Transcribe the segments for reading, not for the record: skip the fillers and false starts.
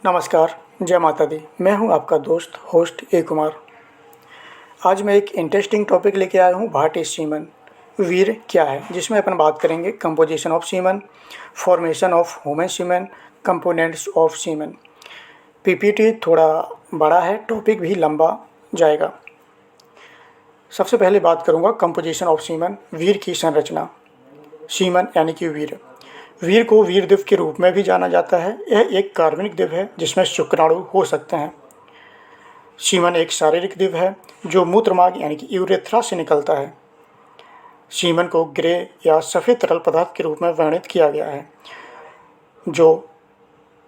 नमस्कार, जय माता दी। मैं हूं आपका दोस्त होस्ट ए कुमार। आज मैं एक इंटरेस्टिंग टॉपिक लेके आया हूं, भारतीय सीमन वीर क्या है, जिसमें अपन बात करेंगे composition of semen, formation of human semen, components of semen. PPT थोड़ा बड़ा है, टॉपिक भी लंबा जाएगा। सबसे पहले बात करूंगा कंपोजिशन ऑफ सीमन, वीर की संरचना। सीमन यानी कि वीर। वीर को वीर द्विव के रूप में भी जाना जाता है। यह एक कार्बनिक द्विव है जिसमें शुक्राणु हो सकते हैं। सीमन एक शारीरिक द्विव है जो मूत्रमार्ग यानी कि यूरेथ्रा से निकलता है। सीमन को ग्रे या सफ़ेद तरल पदार्थ के रूप में वर्णित किया गया है जो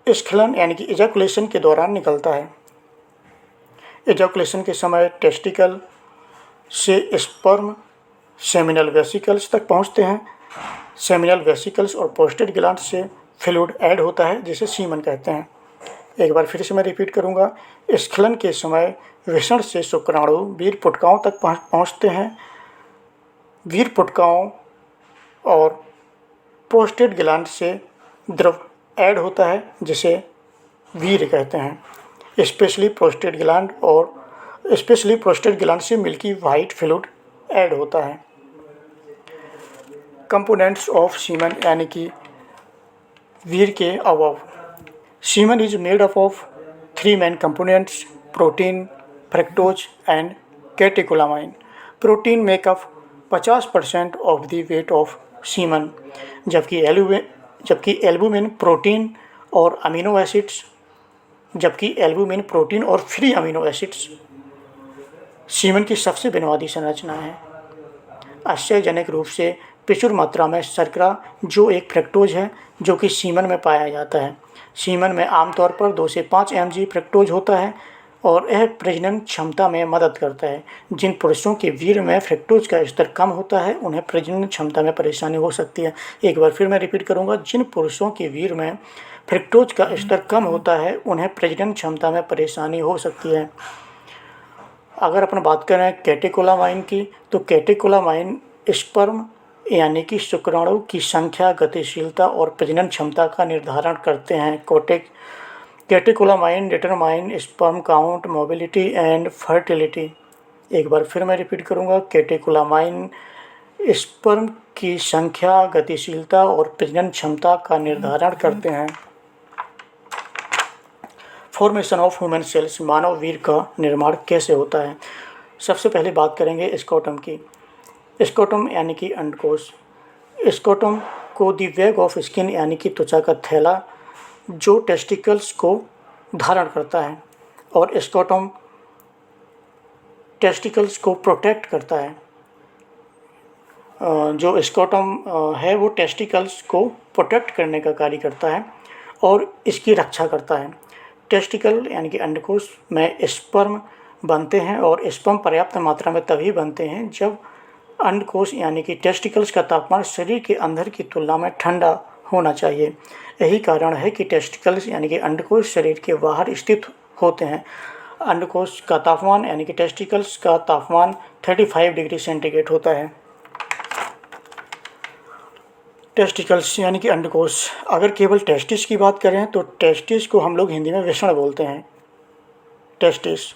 स्खलन यानी कि इजैकुलेशन के दौरान निकलता है। इजैकुलेशन के समय टेस्टिकल से स्पर्म सेमिनल वेसिकल्स तक पहुंचते हैं। सेमिनल वेसिकल्स और प्रोस्टेट ग्लैंड से फ्लूइड ऐड होता है जिसे सीमन कहते हैं। एक बार फिर से मैं रिपीट करूंगा। स्खलन के समय वृषण से शुक्राणु वीर पुटकाओं तक पहुंचते हैं। वीर पुटकाओं और प्रोस्टेट ग्लैंड से द्रव ऐड होता है जिसे वीर कहते हैं। स्पेशली प्रोस्टेट ग्लैंड से मिल्की वाइट फ्लूइड ऐड होता है। कंपोनेंट्स ऑफ सीमन यानी कि वीर के अवयव। Semen is made up of 3 main components: protein, fructose and catecholamine. Protein makeup 50% of the weight of semen, जबकि एल्बुमिन प्रोटीन और फ्री अमीनो एसिड्स सीमन की सबसे बुनियादी संरचना है। आश्चर्यजनक रूप से प्रचुर मात्रा में शर्करा जो एक फ्रक्टोज है जो कि सीमन में पाया जाता है। सीमन में आमतौर पर 2 से 5 mg फ्रक्टोज होता है और यह प्रजनन क्षमता में मदद करता है। जिन पुरुषों के वीर्य में फ्रक्टोज का स्तर कम होता है उन्हें प्रजनन क्षमता में परेशानी हो सकती है। एक बार फिर मैं रिपीट करूंगा। जिन पुरुषों के वीर्य में फ्रक्टोज का स्तर कम होता है उन्हें प्रजनन क्षमता में परेशानी हो सकती है। अगर अपन बात करें कैटेकोलामाइन की, तो कैटेकोलामाइन स्पर्म यानी कि शुक्राणु की संख्या, गतिशीलता और प्रजनन क्षमता का निर्धारण करते हैं। Catecholamine determine sperm count, mobility and fertility. एक बार फिर मैं रिपीट करूंगा। कैटेकोलामाइन स्पर्म की संख्या, गतिशीलता और प्रजनन क्षमता का निर्धारण करते हैं। फॉर्मेशन ऑफ ह्यूमन सेल्स, मानव वीर का निर्माण कैसे होता है। सबसे पहले बात करेंगे स्कोटम की। स्कोटम यानी कि अंडकोश। स्कोटम को द बैग ऑफ स्किन यानी कि त्वचा का थैला जो टेस्टिकल्स को धारण करता है, और स्कोटम टेस्टिकल्स को प्रोटेक्ट करता है। जो स्कोटम है वो टेस्टिकल्स को प्रोटेक्ट करने का कार्य करता है और इसकी रक्षा करता है। टेस्टिकल यानी कि अंडकोश में स्पर्म बनते हैं और स्पर्म पर्याप्त मात्रा में तभी बनते हैं जब अंडकोश यानी कि टेस्टिकल्स का तापमान शरीर के अंदर की तुलना में ठंडा होना चाहिए। यही कारण है कि टेस्टिकल्स यानी कि अंडकोश शरीर के बाहर स्थित होते हैं। अंडकोश का तापमान यानी कि टेस्टिकल्स का तापमान 35 डिग्री सेंटीग्रेड होता है। टेस्टिकल्स यानी कि अंडकोश। अगर केवल टेस्टिस की बात करें तो टेस्टिस को हम लोग हिंदी में वृषण बोलते हैं। टेस्टिस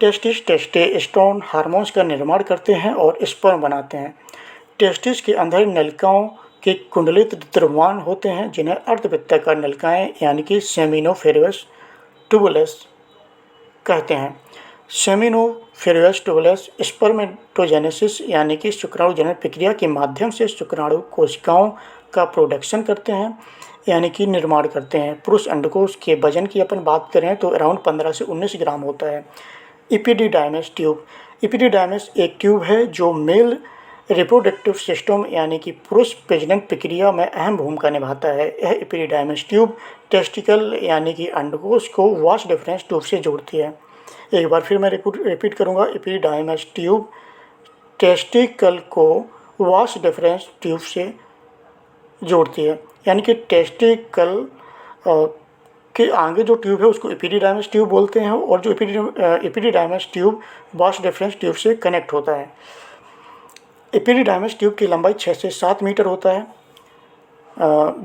टेस्टोस्टेरोन हार्मोन्स का निर्माण करते हैं और स्पर्म बनाते हैं। टेस्टिस के अंदर नलिकाओं के कुंडलित द्रव्यमान होते हैं जिन्हें अर्धवृत्ताकार नलिकाएं यानी कि सेमिनोफेरस ट्यूबुलस कहते हैं। सेमिनोफेरस ट्यूबुलस स्पर्मेटोजेनेसिस यानी कि शुक्राणु जनन प्रक्रिया के माध्यम से शुक्राणु कोशिकाओं का प्रोडक्शन करते हैं यानी कि निर्माण करते हैं। पुरुष अंडकोश के वजन की अपन बात करें तो अराउंड 15 से 19 ग्राम होता है। इपिडिडाइमस ट्यूब। इपिडिडाइमस एक ट्यूब है जो मेल रिप्रोडक्टिव सिस्टम यानी कि पुरुष प्रजनन प्रक्रिया में अहम भूमिका निभाता है। यह इपिडिडाइमस ट्यूब टेस्टिकल यानी कि अंडकोश को वास डिफरेंस ट्यूब से जोड़ती है। एक बार फिर मैं रिपीट करूंगा। इपिडिडाइमस ट्यूब टेस्टिकल को वास डिफरेंस ट्यूब से जोड़ती है, यानी कि टेस्टिकल के आगे जो ट्यूब है उसको इपिडिडाइमस ट्यूब बोलते हैं और जो इपिडिडाइमस ट्यूब वास डिफरेंस ट्यूब से कनेक्ट होता है। इपिडिडाइमस ट्यूब की लंबाई 6 से 7 मीटर होता है।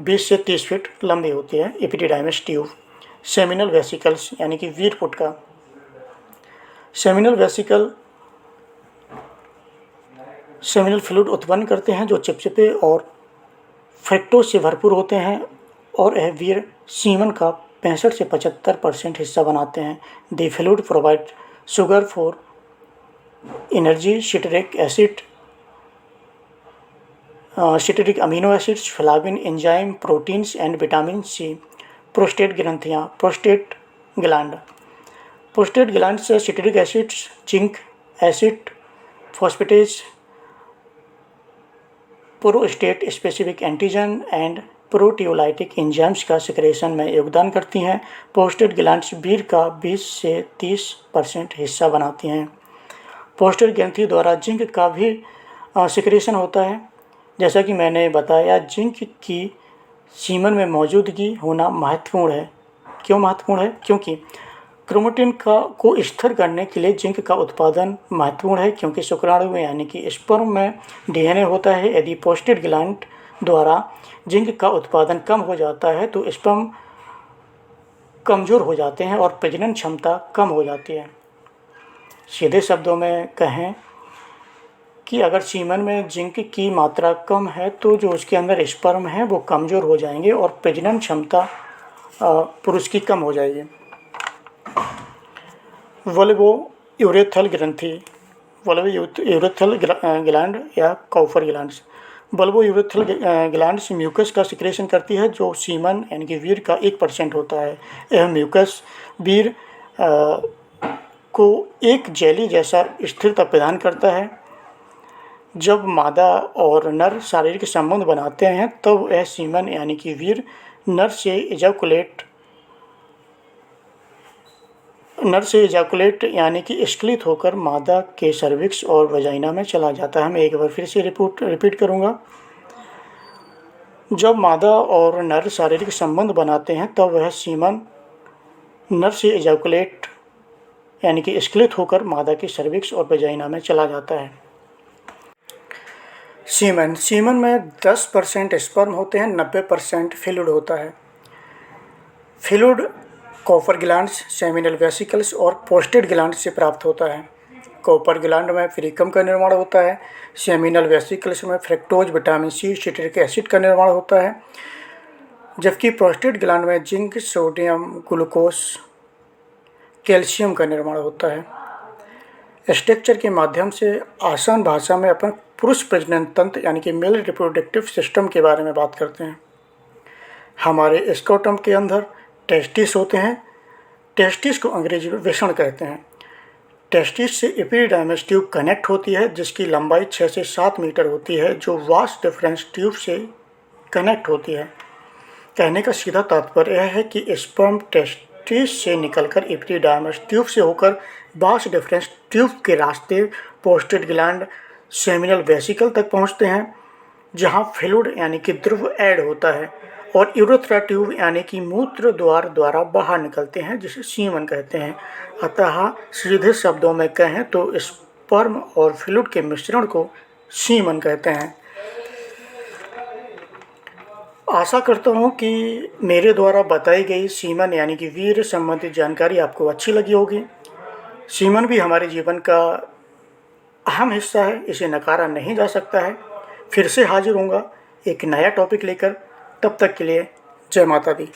20 से 30 फीट लंबी होती है एपिडिडाइमस ट्यूब। सेमिनल वेसिकल्स यानी कि वीरपुट का। सेमिनल वेसिकल सेमिनल फ्लूइड उत्पन्न करते हैं जो चिपचिपे और फ्रक्टोज से भरपूर होते हैं और यह वीर सीमन का 65 से 75% हिस्सा बनाते हैं। The fluid provide sugar for energy, citric amino acids, flavin, enzyme, proteins and vitamin C. Prostate ग्रंथियाँ, प्रोस्टेट ग्लैंड से citric acids, zinc acid, phosphatase, prostate specific antigen and proteolytic enzymes का सिक्रेशन में योगदान करती हैं। प्रोस्टेट ग्लैंड्स वीर का 20 से 30% हिस्सा बनाती हैं। प्रोस्टेट ग्रंथि द्वारा जिंक का भी सिक्रेशन होता है। जैसा कि मैंने बताया, जिंक की सीमन में मौजूदगी होना महत्वपूर्ण है। क्यों महत्वपूर्ण है? क्योंकि क्रोमेटिन को स्थिर करने के लिए जिंक का उत्पादन महत्वपूर्ण है, क्योंकि शुक्राणु में यानी कि स्पर्म में डीएनए होता है। यदि प्रोस्टेट ग्लैंड द्वारा जिंक का उत्पादन कम हो जाता है तो स्पर्म कमज़ोर हो जाते हैं और प्रजनन क्षमता कम हो जाती है। सीधे शब्दों में कहें कि अगर सीमन में जिंक की मात्रा कम है तो जो उसके अंदर स्पर्म है वो कमज़ोर हो जाएंगे और प्रजनन क्षमता पुरुष की कम हो जाएगी। वल्वोयूरेथ्रल ग्रंथि, वल्वोयूरेथ्रल ग्लैंड या कॉपर ग्लैंड्स। वल्वोयूरेथ्रल ग्लैंड्स म्यूकस का सिक्रेशन करती है जो सीमन यानी कि वीर का 1% होता है। यह म्यूकस वीर को एक जेली जैसा स्थिरता प्रदान करता है। जब मादा और नर शारीरिक संबंध बनाते हैं तब तो यह सीमन यानी कि वीर नर से इजाकुलेट यानी कि स्खलित होकर मादा के सर्विक्स और वजाइना में चला जाता है। मैं एक बार फिर से रिपीट करूँगा। जब मादा और नर शारीरिक संबंध बनाते हैं तब तो वह सीमन नर से इजाकुलेट यानी कि स्खलित होकर मादा के सर्विक्स और वजाइना में चला जाता है। सीमन में 10% स्पर्म होते हैं, 90% फ्लूइड होता है। Fluid copper glands, seminal vesicles और प्रोस्टेट ग्लैंड से प्राप्त होता है। कॉपर ग्लैंड में फ्रीकम का निर्माण होता है। सेमिनल वेसिकल्स में fructose, vitamin C, citric acid का निर्माण होता है, जबकि प्रोस्टेट ग्लैंड में जिंक, सोडियम, ग्लूकोज, कैल्शियम का निर्माण होता है। स्ट्रक्चर के माध्यम से आसान भाषा में अपन पुरुष प्रजनन तंत्र यानी कि मेल रिप्रोडक्टिव सिस्टम के बारे में बात करते हैं। हमारे स्क्रोटम के अंदर टेस्टिस होते हैं। टेस्टिस को अंग्रेजी में वृषण कहते हैं। टेस्टिस से एपिडिडाइमस ट्यूब कनेक्ट होती है जिसकी लंबाई 6 से 7 मीटर होती है, जो वास डिफरेंस ट्यूब से कनेक्ट होती है। कहने का सीधा तात्पर्य यह है कि स्पर्म टेस्टिस से निकलकर एपिडिडाइमस ट्यूब से होकर वास डिफरेंस ट्यूब के रास्ते प्रोस्टेट ग्लैंड, सेमिनल वेसिकल तक पहुंचते हैं, जहां फ्लूइड यानी कि द्रव ऐड होता है और यूरेथ्रा ट्यूब यानी कि मूत्र द्वारा बाहर निकलते हैं, जिसे सीमन कहते हैं। अतः सीधे शब्दों में कहें तो स्पर्म और फ्लूइड के मिश्रण को सीमन कहते हैं। आशा करता हूँ कि मेरे द्वारा बताई गई सीमन यानी कि वीर संबंधित जानकारी आपको अच्छी लगी होगी। सीमन भी हमारे जीवन का अहम हिस्सा है, इसे नकारा नहीं जा सकता है। फिर से हाजिर होऊंगा एक नया टॉपिक लेकर, तब तक के लिए जय माता दी।